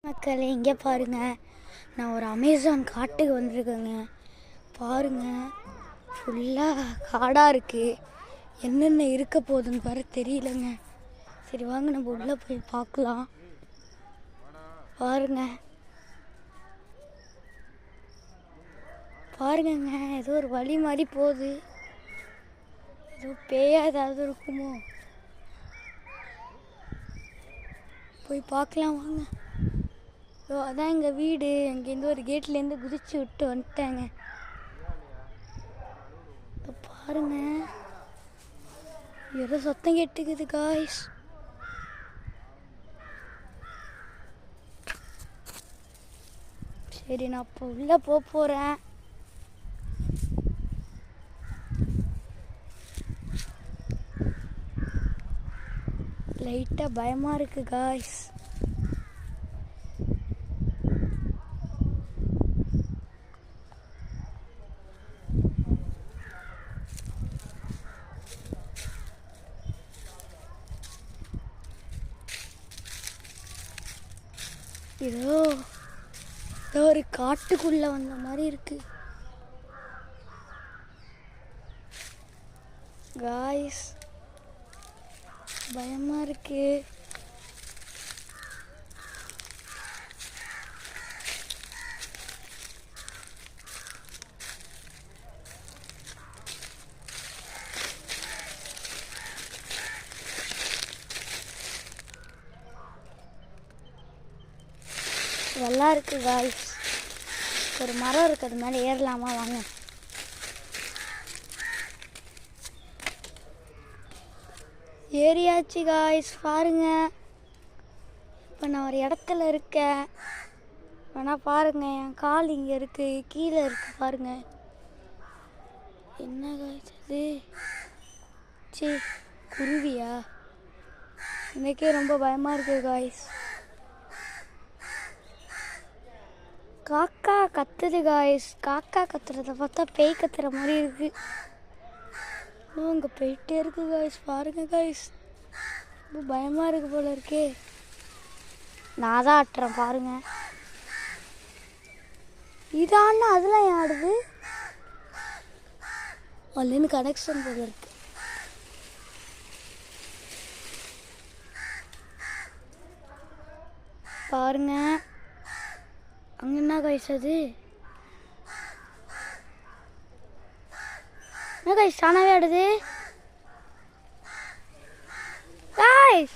மக்களே இங்கே பாருங்கள், நான் ஒரு அமேசான் காட்டுக்கு வந்திருக்கேங்க. பாருங்கள், ஃபுல்லாக காடாக இருக்குது. என்னென்ன இருக்க போகுதுன்னு வர தெரியலங்க. சரி வாங்க நம்ம உள்ளே போய் பார்க்கலாம். பாருங்கங்க, ஏதோ ஒரு வழி மாதிரி போகுது. ஏதோ பேயா ஏதாவது இருக்குமோ? போய் பார்க்கலாம் வாங்க. அதான் எங்கள் வீடு. அங்கேருந்து ஒரு கேட்லேருந்து குதிச்சு விட்டு வந்துட்டேங்க. பாருங்க, ஏதோ சத்தம் கேட்டுக்குது காய்ஸ். சரி நான் இப்போ உள்ளே போகிறேன். லைட்டாக பயமாக இருக்குது காய்ஸ். ஏதோ ஒரு காட்டுக்குள்ள வந்த மாதிரி இருக்கு காய்ஸ். பயமா இருக்கு. நல்லா இருக்கு காய்ஸ். ஒரு மரம் இருக்கு, அது மேலே ஏறலாமா? வாங்க. ஏறியாச்சு காய்ஸ். பாருங்க, இப்போ நான் ஒரு இடத்துல இருக்கேன். வேணா பாருங்க, என் கால் இங்கே இருக்கு, கீழே இருக்கு. பாருங்க என்ன காய்ஸ் அது? சரி, குருவியா? எனக்கே ரொம்ப பயமா இருக்கு காய்ஸ். காக்கா கத்துது காய்ஸ். காக்கா கத்துறத பார்த்தா பேய் கத்துற மாதிரி இருக்கு. அங்கே போயிட்டே இருக்கு காய்ஸ். பாருங்க காய்ஸ், ரொம்ப பயமா இருக்கு போல இருக்கே. நான் தான் ஆட்டுறேன் பாருங்க. இதான்னா அதெல்லாம் ஏன் ஆடுது? அதுலேருந்து கனெக்ஷன் போல இருக்கு. பாருங்க, அங்கே என்ன காய்ஸ் அது? என்ன காய்ஸ் தானாவே ஆடுது காய்ஸ்?